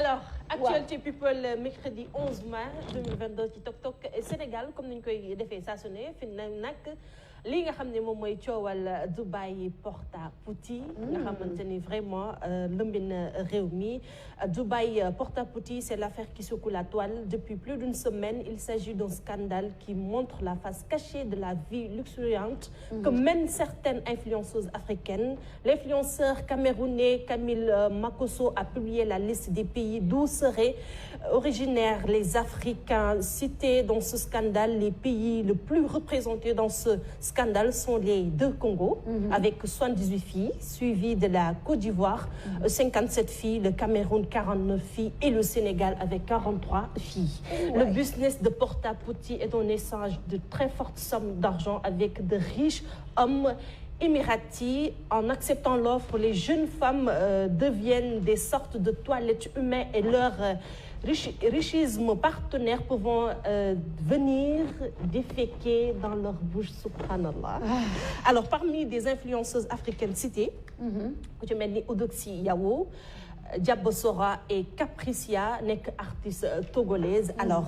alors actualité people mercredi 11 mars 2022 ci Tok Tok Sénégal comme ni ñu koy defee saa su ne fi nag li nga xam ne moom mooy coowal Dubaï porte-à-pouty nga xamante ni vraiment lëmbi na réew mi Dubaï porte-à-pouty c'est l'affaire qui secoue la toile depuis plus d'une semaine. Il s'agit d'un scandale qui montre la face cachée de la vie luxuriante que mènent certaines influenceuses africaines. L'influenceur camerounais Camille Makosso a publié la liste des pays d'où seraient originaires les Africains cités dans ce scandale. Les pays les plus représentés dans ce scandale sont les deux Congos avec 78 filles, suivi de la Côte d'Ivoire 57 filles, le Cameroun 49 filles et le Sénégal avec 43 filles. Le business de porte-à-pouty est un échange de très fortes sommes d'argent avec de riches hommes émiratis. En acceptant l'offre, les jeunes femmes deviennent des sortes de toilettes humaines et leur richisme partenaires pouvant venir déféquer dans leur bouche, subhanallah. Alors, parmi des influenceuses africaines citées, ku ci mel ni Odoxy Yawo, Diaba Sora et Capricia nekk artiste togolaise. Alors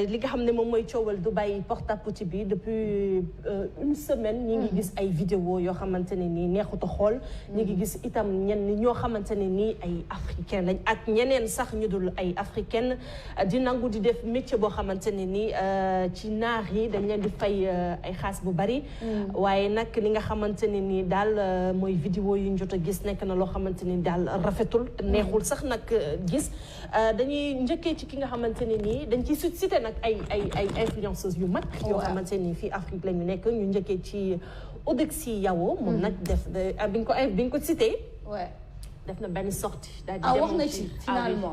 li nga xam ne moom mooy coowal Dubaï porte-à-pouty bi depuis une semaine ñi ngi gis ay vidéo yoo xamante ne nii neexut a xool ñi ngi gis itam ñenn ñoo xamante ne nii ay africain lañ ak ñeneen sax ñu dul ay africaine di nangu di def métier boo xamante ne nii ci naar yi dañ leen di fay ay xaas bu bari waaye nag li nga xamante ne nii daal mooy vidéo yi ñu jot a gis nekk na loo xamante ni daal rafetul neexul sax nag gis dañuy njëkkee ci ki nga xamante ne nii dañ ciy cité nag ay influenceuses yu mag yoo xamante ni fii Afrique la ñu nekk ñu njëkkee ci Odoxy Yawo moom nag def bi nga ko cité def na benn sortie daal di wax na ci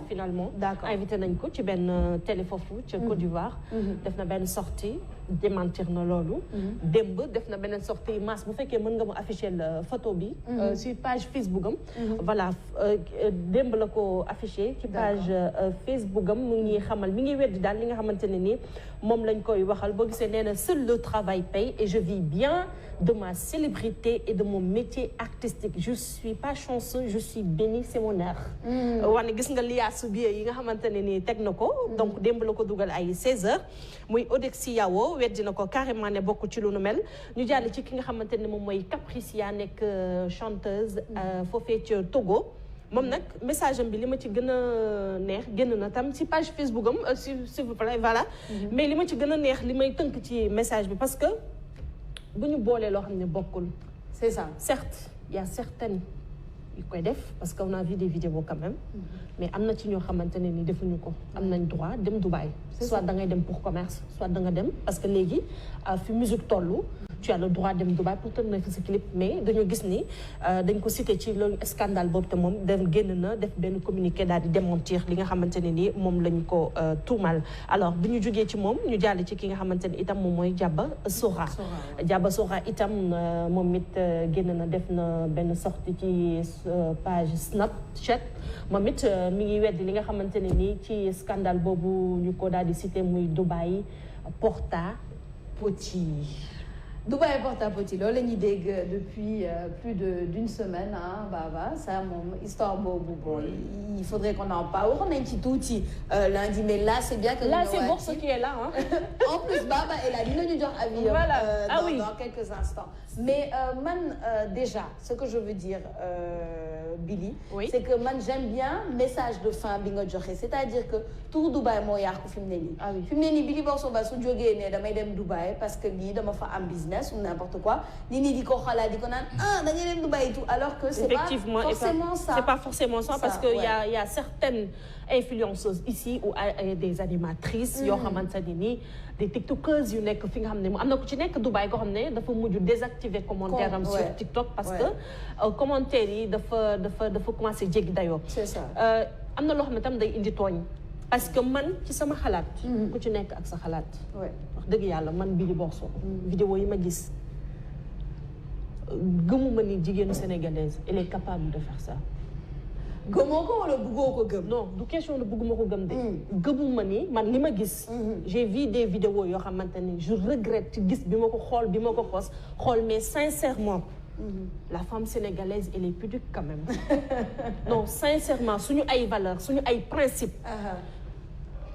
finalement d'accord invité nañ ko ci benn télé foofu ca Côte d'Ivoire def na benn sortie démentir na loolu démb def na beneen sortie masse bu fekkee mën nga mu afficher photo bi sur page Facebook am voilà démb la ko affiché ci page Facebook am mu ngi xamal mi ngi weddi daal li nga xamante ne nii moom lañ koy waxal boo gisee nee na seul le travail paye et je vis bien de ma célébrité et de mon métier artistique je suis pas chanceux je suis béni c'est mon art wane gis nga liyaasu bi yi nga xamante ne nii teg na ko donc démb la ko dugal ay 16h muy Odoxy Yawo weddi na ko carrément ne bokk ci lu nu mel ñu jàll ci ki nga xamante ne moom mooy Capricia nekk chanteuse foofee ca Togo moom nag message am bi li ma ci gën a neex génn na tam ci page Facebook am s'il vous plaît voilà mais li ma ci gën a neex li may tënk ci message bi parce que bu ñu boolee loo xam ne bokkul c'est ça certes il y a certaines yu koy def parce qu'on a vu des vidéos quand même mais am na ci ñoo xamante ne ni defuñu ko am nañ droit dem Dubaï soit da ngay dem pour commerce soit da nga dem parce que léegi fi musique tollu tu as le droit dem Dubaï pour tourner fi sa clip mais dañoo gis ni dañ ko cité ci loolu scandale boobu te moom dem génn na def benn communiqué daal di démentir li nga xamante ne ni moom lañ ko tuumal alors bi ñu jógee ci moom ñu jàll ci ki nga xamante ne itam moom mooy Diaba Sora Diaba Sora itam moom it génn na def na benn sortie ci page Snapchat moom it mi ngi weddi li nga xamante ne ni ci scandale boobu ñu ko daal di cité muy Dubaï porte-à-pouty Dubaï porte-à-pouty loolu la ñuy dégg depuis plus d'une semaine Baba ça moom histoire boobu bon il faudrait qu'on en parle waxoon nañ ci tuuti lundi mais là c'est bien que là c'est Borso qui est là en plus Baba est là dinañu jox avis dans quelques instants mais man déjà ce que je veux dire Billy c'est que man j'aime bien message de fin bi nga joxe c'est-à-dire que tout Dubaï moo yàqu fi mu ne nii fi mu ne nii Billy Borso ba su jógee ne damay dem Dubaï parce que lii dama fa am business ou n'importe quoi nit ñi di ko xalaat di ko naan da ngay dem Dubaï et tout alors que c'est pas forcément ça c'est pas forcément ça parce que il y a certaines influenceuses ici ou des animatrices yoo xamante ne nii des tiktokeuses yu nekk fi nga xam ne am na ku ci nekk Dubaï koo xam ne dafa mujj désactiver commentaire am sur TikTok parce que commentaire yi dafa commencé jéggi dayoo c'est ça am na loo xam ne tam day indi tooñ parce que man ci sama xalaat ku ci nekk ak sa xalaat wax dëgg yàlla man Billy Borso vidéo yi ma gis gëmuma ni jigéenu sénégalaise elle est capable de faire ça gëmoo ko wala bëggoo ko gëm non du question de bëgguma ko gëm de gëmuma ni man li ma gis j'ai vu des vidéos yoo xamante ni je regrette ci gis bi ma ko xool mais sincèrement la femme sénégalaise elle est pudique quand même. Non sincèrement suñu ay valeurs suñu ay principes.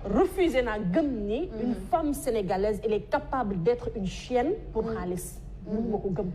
Refuser naa gëm ni. Une femme sénégalaise elle est capable d'être une chienne pour xaalis. mënuma ko gëm.